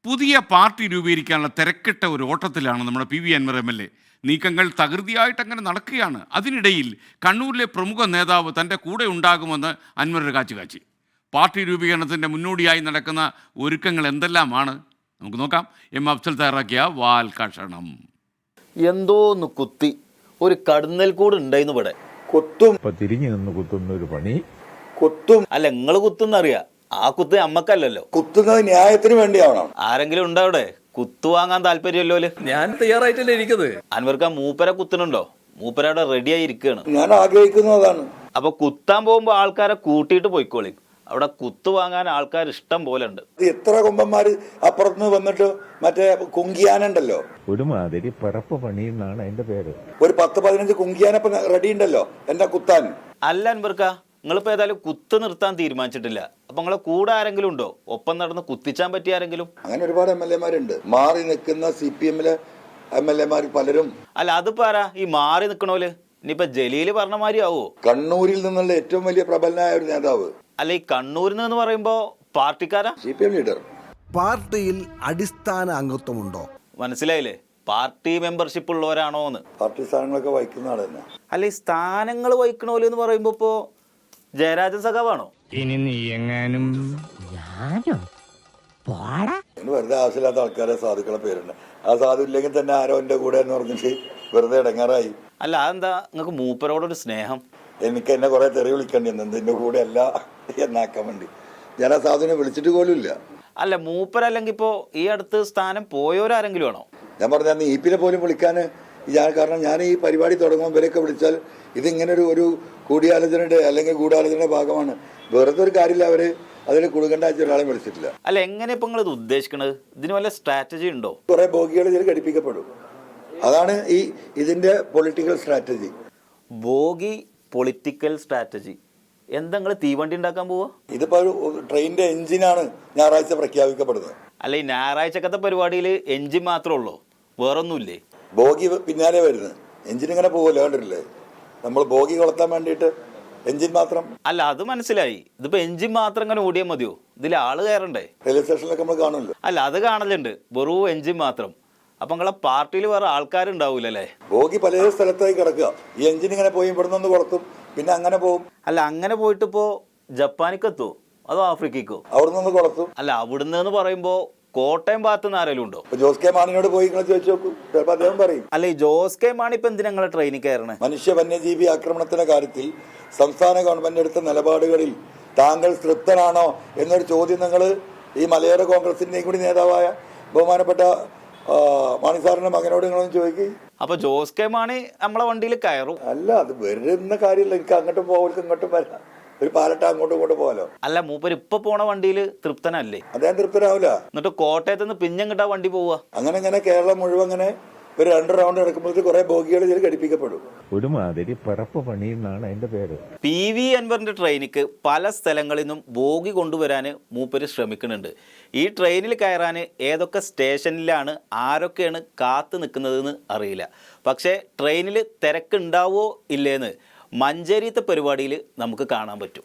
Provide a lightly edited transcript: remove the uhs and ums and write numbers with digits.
പുതിയ പാർട്ടി രൂപീകരിക്കാനുള്ള തിരക്കിട്ട ഒരു ഓട്ടത്തിലാണ് നമ്മുടെ പി വി അൻവർ MLA. നീക്കങ്ങൾ തകൃതിയായിട്ട് അങ്ങനെ നടക്കുകയാണ്. അതിനിടയിൽ കണ്ണൂരിലെ പ്രമുഖ നേതാവ് തൻ്റെ കൂടെ ഉണ്ടാകുമെന്ന് അൻവർ കാച്ചി. പാർട്ടി രൂപീകരണത്തിൻ്റെ മുന്നോടിയായി നടക്കുന്ന ഒരുക്കങ്ങൾ എന്തെല്ലാമാണ് നമുക്ക് നോക്കാം. അഫ്സൽ തയ്യാറാക്കിയ വാൽക്കഷണം. എന്തോന്ന് കുത്തി ഒരു കടന്നൽ കൂട് ഉണ്ടായിരുന്നു ഇവിടെ. കുത്തും തിരിഞ്ഞു നിന്ന് കുത്തുന്ന ഒരു പണി. കുത്തും അല്ല നിങ്ങള് കുത്തുന്നറിയാ, ആ കുത്ത് അമ്മക്കല്ലല്ലോ. കുത്തുന്നത് ന്യായത്തിന് വേണ്ടിയാവണം. ആരെങ്കിലും ഉണ്ടോ അവിടെ കുത്തു വാങ്ങാൻ താല്പര്യമല്ലോ? ഞാൻ തയ്യാറായിട്ടല്ലേ ഇരിക്കുന്നത്. അൻവർക്ക് ആ മൂപ്പരെ കുത്തുന്നുണ്ടോ? മൂപ്പര അവിടെ റെഡി ആയി ഇരിക്കുകയാണ്. ഞാൻ ആഗ്രഹിക്കുന്നതാണ്. അപ്പൊ കുത്താൻ പോകുമ്പോ ആൾക്കാരെ കൂട്ടിയിട്ട് പോയിക്കോളി. അവിടെ കുത്തു വാങ്ങാൻ ആൾക്കാർ ഇഷ്ടം പോലെ ഉണ്ട്. എത്ര കൊമ്പന്മാര് അപ്പുറത്തുനിന്ന് വന്നിട്ട് മറ്റേ കുങ്കിയാനുണ്ടല്ലോ, ഒരുമാതിരി പറപ്പ് പണി എന്നാണ് അതിന്റെ പേര്. ഒരു 10-15 കുങ്കിയാനപ്പ റെഡി ഉണ്ടല്ലോ എന്നെ കുത്താൻ. അല്ല അൻവർക്ക, നിങ്ങളിപ്പോ ഏതായാലും കുത്ത് നിർത്താൻ തീരുമാനിച്ചിട്ടില്ല. അപ്പൊ നിങ്ങളെ കൂടെ ആരെങ്കിലും ഉണ്ടോ? ഒപ്പം നടന്ന് കുത്തിച്ചാൻ പറ്റിയ ആരെങ്കിലും? അങ്ങനെ ഒരുപാട് MLA മാരുണ്ട്. മാറി നിൽക്കുന്ന CPM-ലെ MLA മാർ പലരും. അല്ല അതിപ്പോ ആരാ ഈ മാറി നിക്കണോല്? ഇനിയിപ്പൊ ജലീല് പറഞ്ഞ മാതിരി ആവോ? കണ്ണൂരിൽ നിന്നുള്ള ഏറ്റവും വലിയ പ്രബലനായ ഒരു നേതാവ്. അല്ല ഈ കണ്ണൂരിൽ നിന്ന് പറയുമ്പോ പാർട്ടിക്കാരാ? CPM leader. പാർട്ടിയിൽ അടിസ്ഥാന അംഗത്വമുണ്ടോ? മനസ്സിലായില്ലേ? പാർട്ടി മെമ്പർഷിപ്പ് ഉള്ളവരാണോന്ന്. പാർട്ടി സ്ഥാനങ്ങളൊക്കെ വഹിക്കുന്ന ആൾ തന്നെ. അല്ല ഈ സ്ഥാനങ്ങൾ വഹിക്കണോല് എന്ന് പറയുമ്പോ ഇപ്പോ ജയരാജൻ സഖാവാണോ? ഇനി നീ എങ്ങാനും വെറുതെ ആവശ്യമില്ലാത്ത ആൾക്കാരെ സാധുക്കളെ പേരുണ്ട്. ആ സാധു ഇല്ലെങ്കിൽ തന്നെ ആരോ എന്റെ കൂടെ എന്ന് പറഞ്ഞിട്ട് വെറുതെ ഇടങ്ങാറായി. അല്ല അതെന്താ നിങ്ങൾക്ക് മൂപ്പരോടൊരു സ്നേഹം? എനിക്ക് എന്നെ കുറെ തെറി വിളിക്കേണ്ടി വന്നു എന്റെ കൂടെ അല്ല എന്നാക്കാൻ വേണ്ടി. ഞാൻ ആ സാധുവിനെ വിളിച്ചിട്ട് പോലും ഇല്ല. അല്ല മൂപ്പരല്ലെങ്കിൽ ഇപ്പോ ഈ അടുത്ത് സ്ഥാനം പോയോരാരെങ്കിലും ആണോ? ഞാൻ പറഞ്ഞ EP-നെ പോലും വിളിക്കാൻ കാരണം ഞാൻ ഈ പരിപാടി തുടങ്ങുമ്പോൾ ഇവരൊക്കെ വിളിച്ചാൽ ഇതിങ്ങനെ ഒരു കൂടിയാലോചനയുടെ അല്ലെങ്കിൽ ഗൂഢാലോചനയുടെ ഭാഗമാണ്. വെറുതെ ഒരു കാര്യമില്ല. അവര് അതിൽ കുടുങ്ങേണ്ട ഒരാളെ വിളിച്ചിട്ടില്ല. അല്ല എങ്ങനെ ഇപ്പൊ നിങ്ങൾ ഇത് ഉദ്ദേശിക്കണത്? ഇതിന് വല്ല സ്ട്രാറ്റജി ഉണ്ടോ? കുറെ ബോഗികൾ ഇതിൽ ഘടിപ്പിക്കപ്പെടും. അതാണ് ഇതിന്റെ political strategy. Bogie political strategy. എന്താ നിങ്ങൾ തീവണ്ടി ഉണ്ടാക്കാൻ പോവാ? ഇതിപ്പോ ഒരു ട്രെയിനിന്റെ എഞ്ചിനാണ് ഞായറാഴ്ച പ്രഖ്യാപിക്കപ്പെടുന്നത്. അല്ല ഈ ഞായറാഴ്ചക്കത്തെ പരിപാടിയിൽ എഞ്ചിൻ മാത്രമേ ഉള്ളൂ, വേറൊന്നുമില്ലേ? ബോഗി പിന്നാലെ വരുന്നത്. എഞ്ചിൻ ഇങ്ങനെ പോകല്ലോ, കണ്ടിട്ടില്ലേ? നമ്മൾ ബോഗി കൊളത്താൻ വേണ്ടിയിട്ട് എഞ്ചിൻ മാത്രം. അല്ല അത് മനസ്സിലായി. ഇതിപ്പോ എഞ്ചിൻ മാത്രം ഇങ്ങനെ ഓടിയാൽ മതിയോ? ഇതിൽ ആള് കയറണ്ടേ? റെയിൽവേ സ്റ്റേഷനിലൊക്കെ നമ്മൾ കാണുമല്ലോ. അല്ല അത് കാണലുണ്ട്, വെറും എഞ്ചിൻ മാത്രം. അപ്പൊ നിങ്ങളെ പാർട്ടിയിൽ വേറെ ആൾക്കാരുണ്ടാവൂലല്ലേ? ബോഗി പല സ്ഥലത്തായി കിടക്കുക. ഈ എഞ്ചിൻ ഇങ്ങനെ പോയി ഇവിടുന്ന് ഒന്ന് കൊളത്തും, പിന്നെ അങ്ങനെ പോകും. അല്ല അങ്ങനെ പോയിട്ട് ഇപ്പോ ജപ്പാനിക്കെത്തോ അതോ ആഫ്രിക്കക്കോ? അവിടെ നിന്ന് കൊളത്തും. അല്ല അവിടുന്ന് എന്ന് പറയുമ്പോ കോട്ടയം ഭാഗത്ത് നിന്ന് ആരെങ്കിലും ഉണ്ടോ? ജോസ് കെ മാണിയോട് പോയി നിങ്ങൾ ചോദിച്ചു നോക്കൂ, ചിലപ്പോൾ അദ്ദേഹം പറയും. അല്ല ഈ ജോസ് കെ മാണി ഇപ്പൊ എന്തിനാ നിങ്ങളെ ട്രെയിനിൽ കയറണേ? മനുഷ്യ വന്യജീവി ആക്രമണത്തിന്റെ കാര്യത്തിൽ സംസ്ഥാന ഗവൺമെന്റ് എടുത്ത നിലപാടുകളിൽ താങ്കൾ തൃപ്തനാണോ എന്നൊരു ചോദ്യം നിങ്ങൾ ഈ മലയോര കോൺഗ്രസിന്റെയും കൂടി നേതാവായ ബഹുമാനപ്പെട്ട മാണി സാറിന്റെ മകനോട് നിങ്ങളൊന്ന് ചോദിക്കും. അപ്പൊ ജോസ് കെ മാണി നമ്മളെ വണ്ടിയിൽ കയറും? അല്ല, അത് വരുന്ന കാര്യമില്ല. എനിക്ക് അങ്ങോട്ടും പോകലും ഇങ്ങോട്ടും വരാം. ഒരു പാലട്ട അങ്ങോട്ടും ഇങ്ങോട്ടും പോകാലോ. അല്ല മൂപ്പര് ഇപ്പൊ പോണ വണ്ടിയിൽ തൃപ്തനല്ലേ? അദ്ദേഹം തൃപ്തനാവില്ല. എന്നിട്ട് കോട്ടയത്ത് നിന്ന് പിന്നെങ്ങിട്ടാ വണ്ടി പോവാ? അങ്ങനെ കേരളം മുഴുവൻ അങ്ങനെ ഒരു 2 റൗണ്ട് നടക്കുമ്പോഴത്തേക്ക് കുറെ ബോഗികൾ ഇതിൽ ഘടിപ്പിക്കപ്പെടും. ഒരുമാതിരി പറപ്പ് പണി എന്നാണ് അതിന്റെ പേര്. PV അൻവറിന്റെ ട്രെയിനിക്ക് പല സ്ഥലങ്ങളിൽ നിന്നും ബോഗി കൊണ്ടുവരാൻ മൂപ്പര് ശ്രമിക്കുന്നുണ്ട്. ഈ ട്രെയിനിൽ കയറാൻ ഏതൊക്കെ സ്റ്റേഷനിലാണ് ആരൊക്കെയാണ് കാത്തു നിൽക്കുന്നതെന്ന് അറിയില്ല. പക്ഷേ ട്രെയിനിൽ തിരക്കുണ്ടാവോ ഇല്ലേന്ന് മഞ്ചേരിയത്തെ പരിപാടിയിൽ നമുക്ക് കാണാൻ പറ്റും.